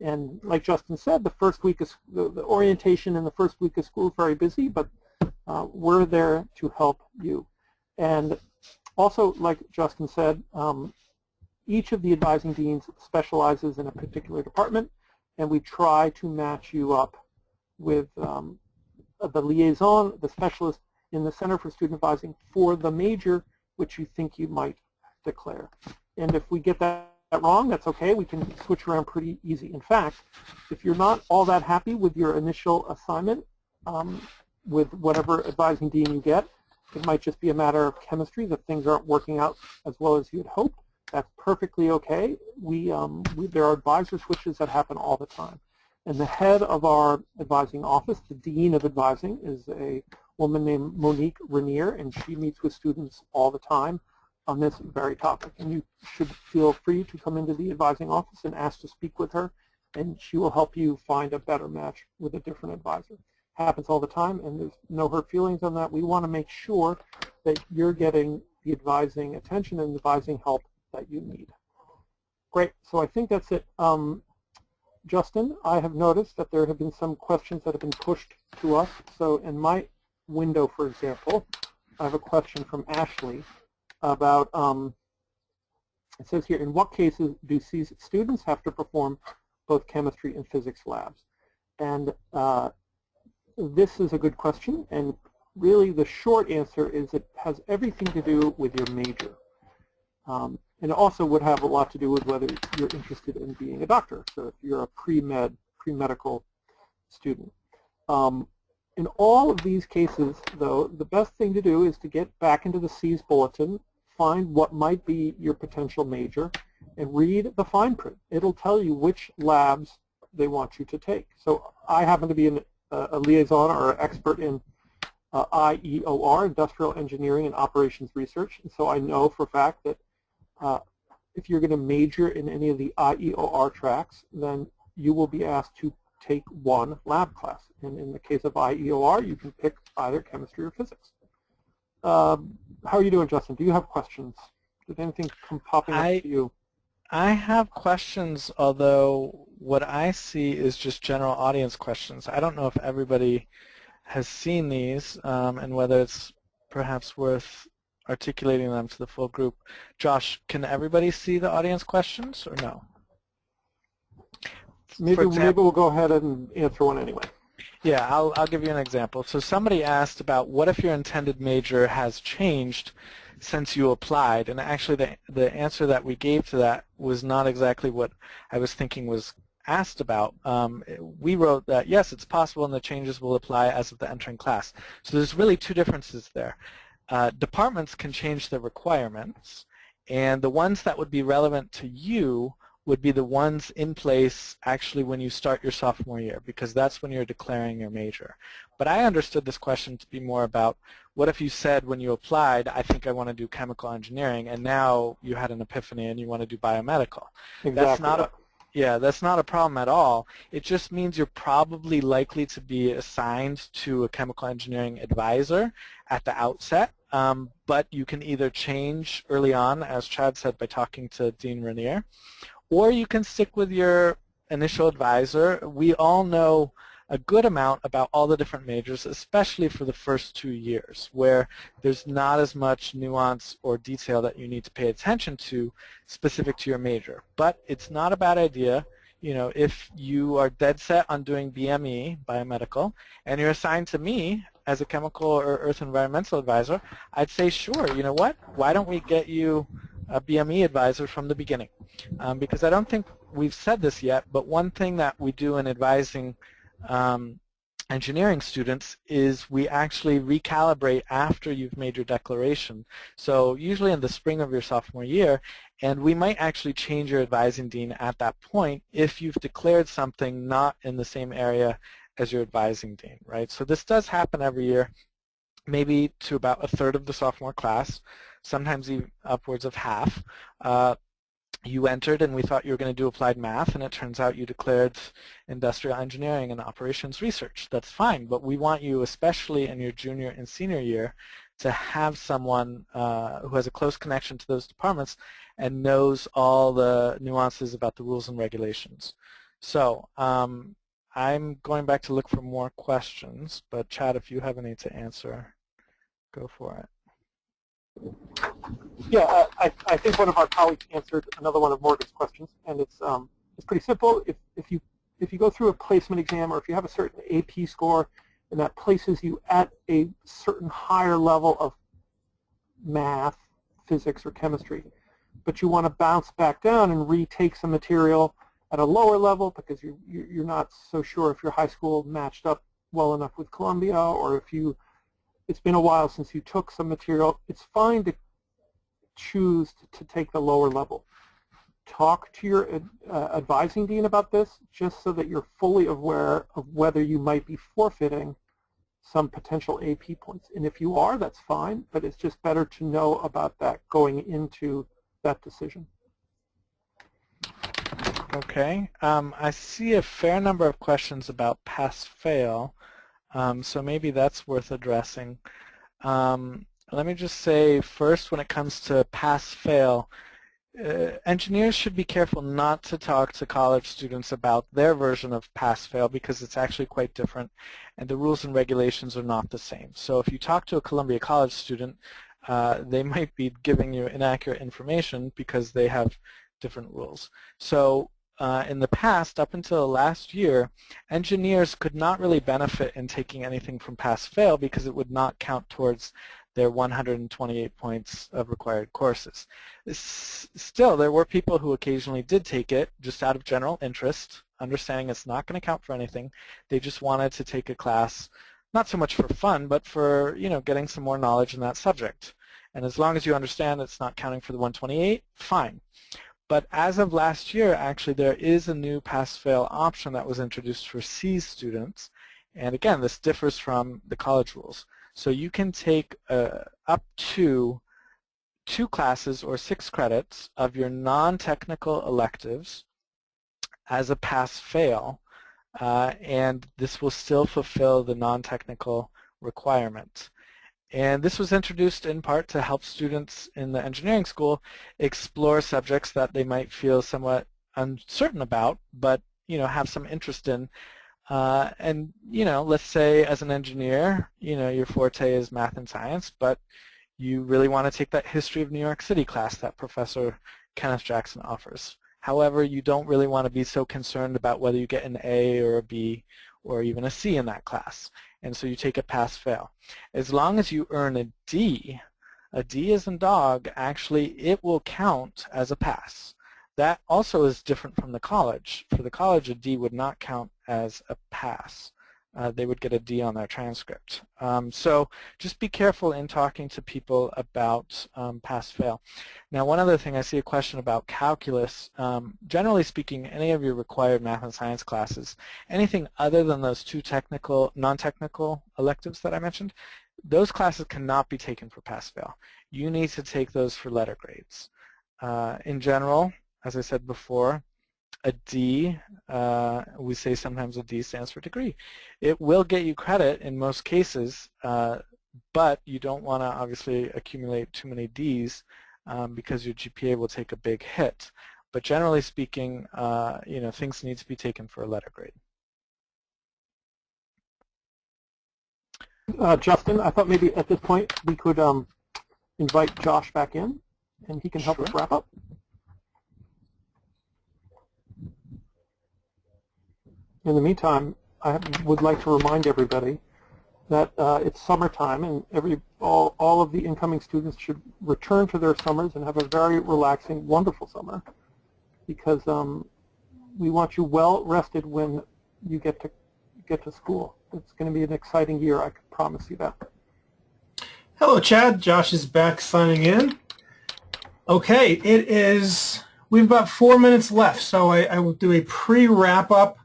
And like Justin said, the first week of the orientation in the first week of school is very busy, but we're there to help you. And also, like Justin said, each of the advising deans specializes in a particular department, and we try to match you up with the liaison, the specialist in the Center for Student Advising for the major which you think you might declare. And if we get that wrong, that's okay. We can switch around pretty easy. In fact, if you're not all that happy with your initial assignment, with whatever advising dean you get, it might just be a matter of chemistry that things aren't working out as well as you'd hoped. That's perfectly okay. There are advisor switches that happen all the time. And the head of our advising office, the dean of advising, is a woman named Monique Rainier, and she meets with students all the time on this very topic. And you should feel free to come into the advising office and ask to speak with her, and she will help you find a better match with a different advisor. Happens all the time, and there's no hurt feelings on that. We want to make sure that you're getting the advising attention and advising help that you need. Great, so I think that's it. Justin, I have noticed that there have been some questions that have been pushed to us. So in my window, for example, I have a question from Ashley about, it says here, in what cases do students have to perform both chemistry and physics labs? And this is a good question, and really the short answer is it has everything to do with your major. And it also would have a lot to do with whether you're interested in being a doctor. So if you're a pre-medical student. In all of these cases, though, the best thing to do is to get back into the C's bulletin, find what might be your potential major, and read the fine print. It'll tell you which labs they want you to take. So I happen to be a liaison or an expert in IEOR, Industrial Engineering and Operations Research, and so I know for a fact that if you're going to major in any of the IEOR tracks, then you will be asked to take one lab class. And in the case of IEOR, you can pick either chemistry or physics. How are you doing, Justin? Do you have questions? Did anything come popping up to you?
I have questions, although what I see is just general audience questions. I don't know if everybody has seen these and whether it's perhaps worth articulating them to the full group. Josh, can everybody see the audience questions or no?
Maybe we'll go ahead and answer one anyway.
Yeah, I'll give you an example. So somebody asked about what if your intended major has changed since you applied, and actually the answer that we gave to that was not exactly what I was thinking was asked about. We wrote that yes, it's possible and the changes will apply as of the entering class. So there's really two differences there. Departments can change the requirements, and the ones that would be relevant to you would be the ones in place actually when you start your sophomore year, because that's when you're declaring your major. But I understood this question to be more about, what if you said when you applied, I think I want to do chemical engineering, and now you had an epiphany and you want to do biomedical.
Exactly.
That's not a, yeah, that's not a problem at all. It just means you're probably likely to be assigned to a chemical engineering advisor at the outset, but you can either change early on, as Chad said, by talking to Dean Rainier, or you can stick with your initial advisor. We all know a good amount about all the different majors, especially for the first 2 years, where there's not as much nuance or detail that you need to pay attention to specific to your major. But it's not a bad idea, you know, if you are dead set on doing BME, biomedical, and you're assigned to me as a chemical or earth environmental advisor, I'd say, sure, you know what, why don't we get you a BME advisor from the beginning? Because I don't think we've said this yet, but one thing that we do in advising engineering students is we actually recalibrate after you've made your declaration. So usually in the spring of your sophomore year, and we might actually change your advising dean at that point if you've declared something not in the same area as your advising dean, right? So this does happen every year, maybe to about a third of the sophomore class, sometimes even upwards of half. You entered and we thought you were going to do applied math, and it turns out you declared industrial engineering and operations research. That's fine, but we want you, especially in your junior and senior year, to have someone who has a close connection to those departments and knows all the nuances about the rules and regulations. So I'm going back to look for more questions, but Chad, if you have any to answer, go for it.
Yeah, I think one of our colleagues answered another one of Morgan's questions, and it's pretty simple. If you go through a placement exam, or if you have a certain AP score, and that places you at a certain higher level of math, physics, or chemistry, but you want to bounce back down and retake some material at a lower level because you're not so sure if your high school matched up well enough with Columbia, or if it's been a while since you took some material, it's fine to choose to take the lower level. Talk to your advising dean about this, just so that you're fully aware of whether you might be forfeiting some potential AP points. And if you are, that's fine, but it's just better to know about that going into that decision.
Okay. I see a fair number of questions about pass-fail, so maybe that's worth addressing. Let me just say first, when it comes to pass-fail, engineers should be careful not to talk to college students about their version of pass-fail, because it's actually quite different and the rules and regulations are not the same. So if you talk to a Columbia College student, they might be giving you inaccurate information because they have different rules. So in the past, up until last year, engineers could not really benefit in taking anything from pass-fail because it would not count towards their 128 points of required courses. Still, there were people who occasionally did take it just out of general interest, understanding it's not going to count for anything. They just wanted to take a class, not so much for fun, but for, you know, getting some more knowledge in that subject. And as long as you understand it's not counting for the 128, fine. But as of last year, actually, there is a new pass-fail option that was introduced for C students. And again, this differs from the college rules. So you can take up to 2 classes or 6 credits of your non-technical electives as a pass-fail, and this will still fulfill the non-technical requirement. And this was introduced in part to help students in the engineering school explore subjects that they might feel somewhat uncertain about, but, you know, have some interest in. And, you know, let's say as an engineer, you know, your forte is math and science, but you really want to take that history of New York City class that Professor Kenneth Jackson offers. However, you don't really want to be so concerned about whether you get an A or a B or even a C in that class. And so you take a pass-fail. As long as you earn a D as in dog, actually it will count as a pass. That also is different from the college. For the college, a D would not count as a pass. they would get a D on their transcript. So just be careful in talking to people about pass-fail. Now, one other thing, I see a question about calculus. Generally speaking, any of your required math and science classes, anything other than those two non-technical electives that I mentioned, those classes cannot be taken for pass-fail. You need to take those for letter grades. In general, as I said before, a D, we say sometimes a D stands for degree. It will get you credit in most cases, but you don't want to obviously accumulate too many Ds because your GPA will take a big hit. But generally speaking, things need to be taken for a letter grade.
Justin, I thought maybe at this point we could invite Josh back in, and he can help us wrap up. In the meantime, I would like to remind everybody that it's summertime, and all of the incoming students should return to their summers and have a very relaxing, wonderful summer, because we want you well rested when you get to school. It's going to be an exciting year, I can promise you that.
Hello, Chad. Josh is back signing in. Okay, we've about 4 minutes left, so I will do a pre-wrap-up.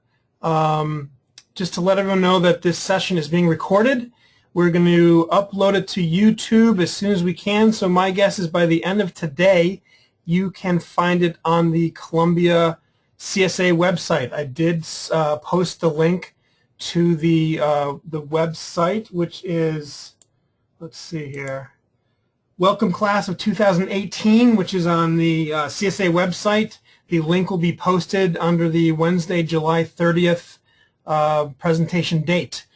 Just to let everyone know that this session is being recorded. We're going to upload it to YouTube as soon as we can, so my guess is by the end of today you can find it on the Columbia CSA website. I did post the link to the website, which is, let's see here, Welcome Class of 2018, which is on the CSA website. The link will be posted under the Wednesday, July 30th presentation date.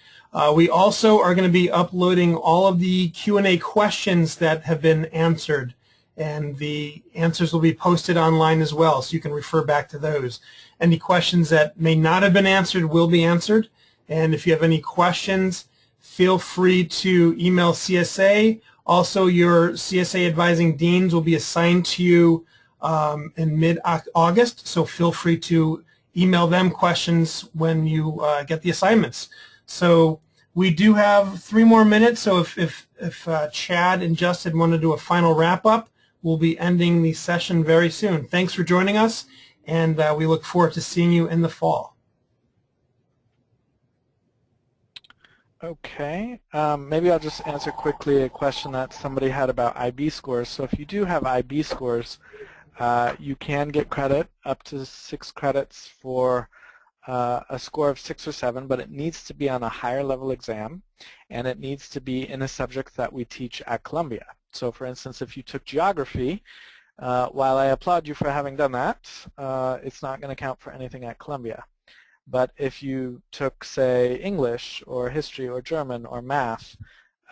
We also are going to be uploading all of the Q&A questions that have been answered, and the answers will be posted online as well, so you can refer back to those. Any questions that may not have been answered will be answered, and if you have any questions, feel free to email CSA. Also, your CSA advising deans will be assigned to you in mid-August, so feel free to email them questions when you get the assignments. So we do have 3 more minutes, so if Chad and Justin want to do a final wrap-up, we'll be ending the session very soon. Thanks for joining us, and we look forward to seeing you in the fall.
Okay, maybe I'll just answer quickly a question that somebody had about IB scores. So if you do have IB scores, you can get credit up to 6 credits for a score of 6 or 7, but it needs to be on a higher level exam, and it needs to be in a subject that we teach at Columbia. So for instance, if you took geography, while I applaud you for having done that, it's not going to count for anything at Columbia. But if you took, say, English or history or German or math,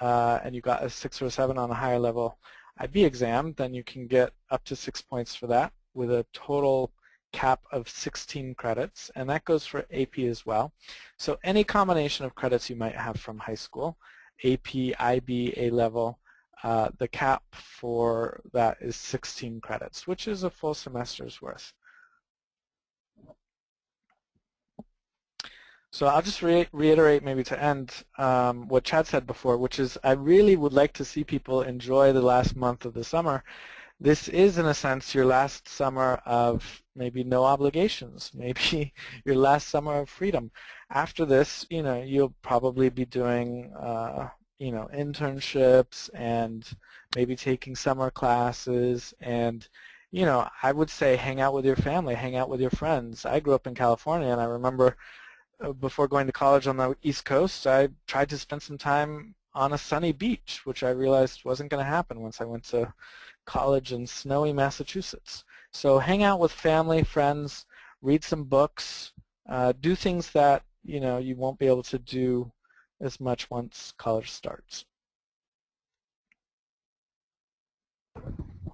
and you got a 6 or 7 on a higher level IB exam, then you can get up to 6 points for that with a total cap of 16 credits, and that goes for AP as well. So any combination of credits you might have from high school, AP, IB, A-level, the cap for that is 16 credits, which is a full semester's worth. So I'll just reiterate maybe to end what Chad said before, which is I really would like to see people enjoy the last month of the summer. This is, in a sense, your last summer of maybe no obligations, maybe your last summer of freedom. After this, you'll probably be doing, internships and maybe taking summer classes, and, I would say hang out with your family, hang out with your friends. I grew up in California, and I remember before going to college on the East Coast, I tried to spend some time on a sunny beach, which I realized wasn't going to happen once I went to college in snowy Massachusetts. So hang out with family, friends, read some books, do things that you won't be able to do as much once college starts.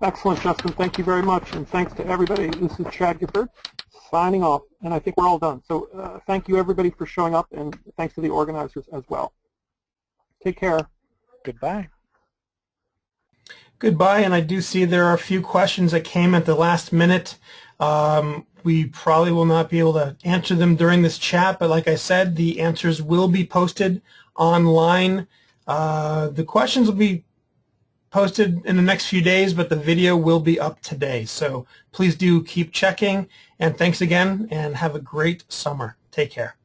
Excellent, Justin. Thank you very much, and thanks to everybody. This is Chad Gifford signing off, and I think we're all done. So thank you, everybody, for showing up, and thanks to the organizers as well. Take care.
Goodbye.
Goodbye, and I do see there are a few questions that came at the last minute. We probably will not be able to answer them during this chat, but like I said, the answers will be posted online. The questions will be posted in the next few days, but the video will be up today. So please do keep checking, and thanks again, and have a great summer. Take care.